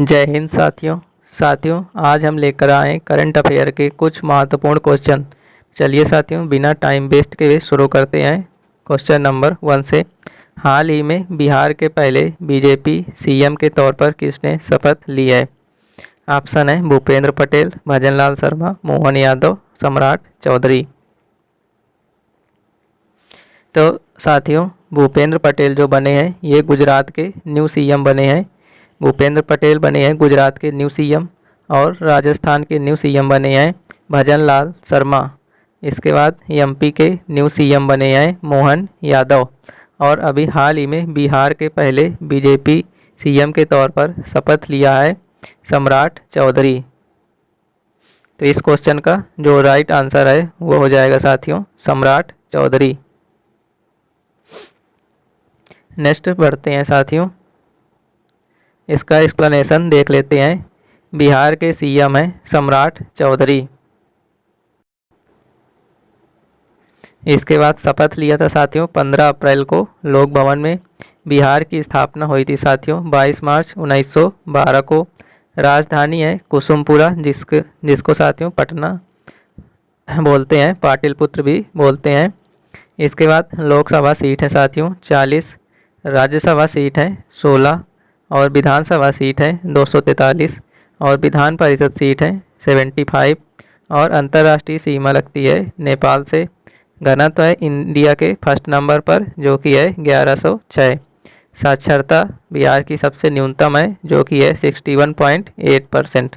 जय हिंद साथियों आज हम लेकर आए करंट अफेयर के कुछ महत्वपूर्ण क्वेश्चन। चलिए साथियों, बिना टाइम वेस्ट के शुरू करते हैं। क्वेश्चन नंबर 1 से, हाल ही में बिहार के पहले बीजेपी सीएम के तौर पर किसने शपथ ली है? ऑप्शन है भूपेंद्र पटेल, भजनलाल शर्मा, मोहन यादव, सम्राट चौधरी। तो साथियों, भूपेंद्र पटेल जो बने हैं ये गुजरात के न्यू सीएम बने हैं। भूपेंद्र पटेल बने हैं गुजरात के न्यू सीएम और राजस्थान के न्यू सीएम बने हैं भजनलाल शर्मा। इसके बाद एमपी के न्यू सीएम बने हैं मोहन यादव और अभी हाल ही में बिहार के पहले बीजेपी सीएम के तौर पर शपथ लिया है सम्राट चौधरी। तो इस क्वेश्चन का जो राइट आंसर है वो हो जाएगा साथियों सम्राट चौधरी। नेक्स्ट बढ़ते हैं साथियों, इसका एक्सप्लेनेशन देख लेते हैं। बिहार के सीएम हैं सम्राट चौधरी। इसके बाद शपथ लिया था साथियों 15 अप्रैल को लोक भवन में। बिहार की स्थापना हुई थी साथियों 22 मार्च 1912 को। राजधानी है कुसुमपुरा, जिसको साथियों पटना बोलते हैं, पाटलिपुत्र भी बोलते हैं। इसके बाद लोकसभा सीट है साथियों 40, राज्यसभा सीट है 16 और विधानसभा सीट है 243 और विधान परिषद सीट है 75 और अंतर्राष्ट्रीय सीमा लगती है नेपाल से। घनत्व है इंडिया के फर्स्ट नंबर पर जो कि है 1106। साक्षरता बिहार की सबसे न्यूनतम है जो कि है 61.8%।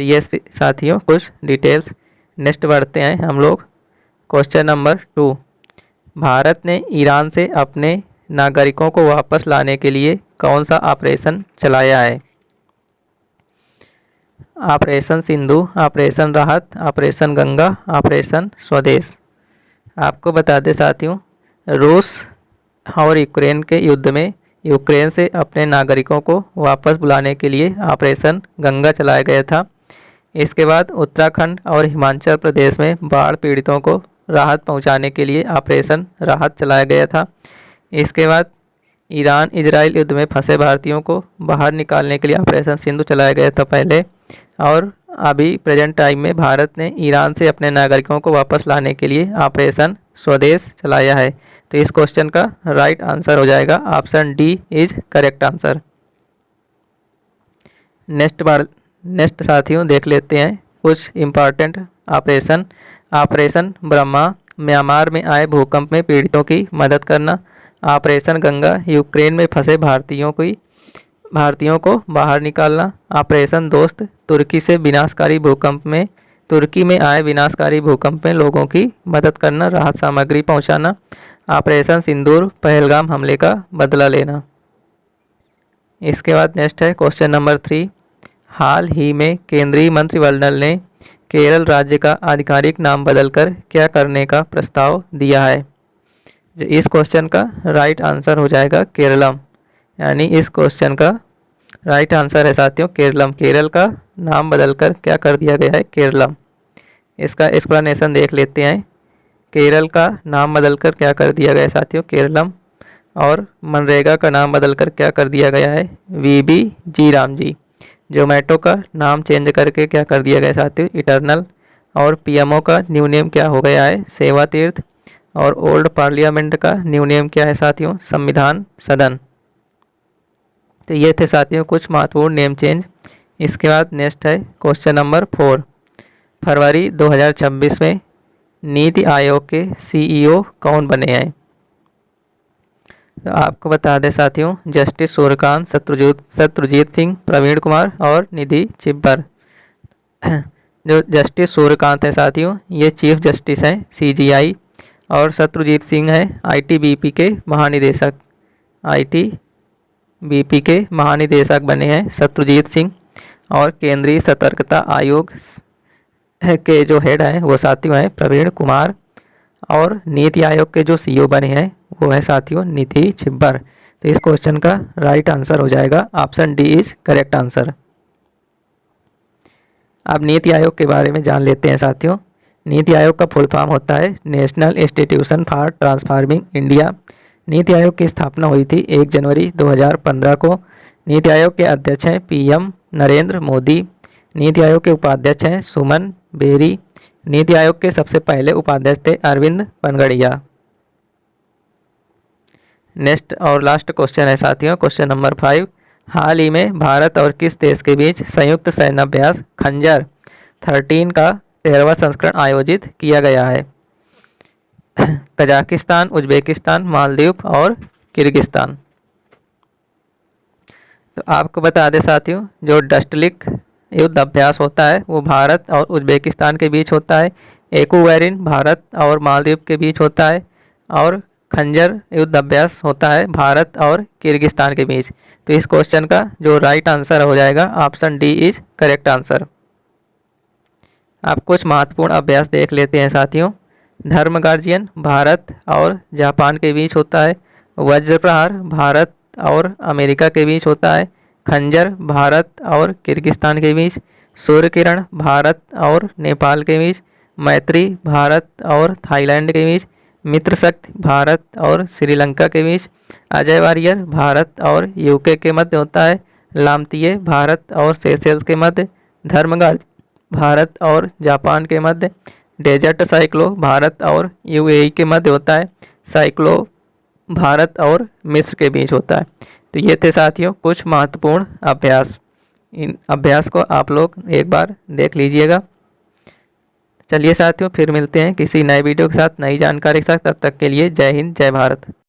ये साथियों कुछ डिटेल्स। नेक्स्ट बढ़ते हैं हम लोग क्वेश्चन नंबर 2। भारत ने ईरान से अपने नागरिकों को वापस लाने के लिए कौन सा ऑपरेशन चलाया है? ऑपरेशन सिंधु, ऑपरेशन राहत, ऑपरेशन गंगा, ऑपरेशन स्वदेश। आपको बता दें साथियों, रूस और यूक्रेन के युद्ध में यूक्रेन से अपने नागरिकों को वापस बुलाने के लिए ऑपरेशन गंगा चलाया गया था। इसके बाद उत्तराखंड और हिमाचल प्रदेश में बाढ़ पीड़ितों को राहत पहुंचाने के लिए ऑपरेशन राहत चलाया गया था। इसके बाद ईरान इजराइल युद्ध में फंसे भारतीयों को बाहर निकालने के लिए ऑपरेशन सिंधु चलाया गया था पहले। और अभी प्रेजेंट टाइम में भारत ने ईरान से अपने नागरिकों को वापस लाने के लिए ऑपरेशन स्वदेश चलाया है। तो इस क्वेश्चन का राइट आंसर हो जाएगा option D is correct answer. Next साथियों देख लेते हैं कुछ important operation. Operation Brahma, Myanmar में आए भूकंप में पीड़ितों की मदद करना। ऑपरेशन गंगा, यूक्रेन में फंसे भारतीयों को बाहर निकालना। ऑपरेशन दोस्त, तुर्की में आए विनाशकारी भूकंप में लोगों की मदद करना, राहत सामग्री पहुंचाना। ऑपरेशन सिंदूर, पहलगाम हमले का बदला लेना। इसके बाद नेक्स्ट है क्वेश्चन नंबर 3। हाल ही में केंद्रीय मंत्रिमंडल ने केरल राज्य का आधिकारिक नाम बदलकर क्या करने का प्रस्ताव दिया है? इस क्वेश्चन का राइट आंसर हो जाएगा केरलम, यानी इस क्वेश्चन का राइट आंसर है साथियों केरलम। केरल का नाम बदलकर क्या कर दिया गया है? केरलम। इसका एक्सप्लेनेशन देख लेते हैं। केरल का नाम बदलकर क्या कर दिया गया है साथियों? केरलम। और मनरेगा का नाम बदलकर क्या कर दिया गया है? वीबी जी रामजी। जोमेटो का नाम चेंज करके क्या कर दिया गया है साथियों? इटर्नल। और पीएमओ का न्यू नेम क्या हो गया है? सेवा तीर्थ। और ओल्ड पार्लियामेंट का न्यू नेम क्या है साथियों? संविधान सदन। तो ये थे साथियों कुछ महत्वपूर्ण नेम चेंज। इसके बाद नेक्स्ट है क्वेश्चन नंबर 4। फरवरी 2026 में नीति आयोग के सीईओ कौन बने हैं? तो आपको बता दें साथियों, जस्टिस सूर्यकांत, शत्रुजीत सिंह, प्रवीण कुमार और निधि छिब्बर। जो जस्टिस सूर्यकांत है साथियों ये चीफ जस्टिस हैं सीजीआई और शत्रुजीत सिंह है आईटीबीपी के महानिदेशक। आईटीबीपी के महानिदेशक बने हैं शत्रुजीत सिंह। और केंद्रीय सतर्कता आयोग के जो हेड हैं वो साथियों हैं प्रवीण कुमार। और नीति आयोग के जो सीईओ बने हैं वो है साथियों निधि छिब्बर। तो इस क्वेश्चन का राइट आंसर हो जाएगा option D is correct answer. अब नीति आयोग के बारे में जान लेते हैं साथियों। नीति आयोग का फुल फॉर्म होता है national institution for transforming India. NITI Aayog की स्थापना हुई थी 1 जनवरी 2015 को। नीति आयोग के अध्यक्ष हैं PM नरेंद्र मोदी। नीति आयोग के उपाध्यक्ष हैं सुमन बेरी। नीति आयोग के सबसे पहले उपाध्यक्ष थे अरविंद पनगड़िया। नेक्स्ट और लास्ट क्वेश्चन है साथियों, क्वेश्चन नंबर 5। हाल ही में भारत और किस देश के बीच संयुक्त सैन्याभ्यास खंजर 13 का 13वां संस्करण आयोजित किया गया है? कजाकिस्तान, उज्बेकिस्तान, मालदीव और किर्गिस्तान। तो आपको बता दें साथियों, जो डस्टलिक युद्ध अभ्यास होता है वो भारत और उज्बेकिस्तान के बीच होता है। एकूवेरिन भारत और मालदीव के बीच होता है। और खंजर युद्ध अभ्यास होता है भारत और किर्गिस्तान के बीच। तो इस क्वेश्चन का जो राइट आंसर हो जाएगा option D is correct answer. आप कुछ महत्वपूर्ण अभ्यास देख लेते हैं साथियों। धर्म गार्जियन भारत और जापान के बीच होता है। वज्र प्रहार भारत और अमेरिका के बीच होता है। खंजर भारत और किर्गिस्तान के बीच। सूर्य किरण भारत और नेपाल के बीच। मैत्री भारत और थाईलैंड के बीच। मित्र शक्ति भारत और श्रीलंका के बीच। अजय वारियर भारत और यूके के मध्य होता है। लामतीय भारत और सेशेल्स के मध्य। धर्मगार्ज भारत और जापान के मध्य। डेजर्ट साइक्लो भारत और UAE के मध्य होता है। साइक्लो भारत और मिस्र के बीच होता है। तो ये थे साथियों कुछ महत्वपूर्ण अभ्यास। इन अभ्यास को आप लोग एक बार देख लीजिएगा। चलिए साथियों, फिर मिलते हैं किसी नए वीडियो के साथ, नई जानकारी के साथ। तब तक के लिए जय हिंद, जय भारत।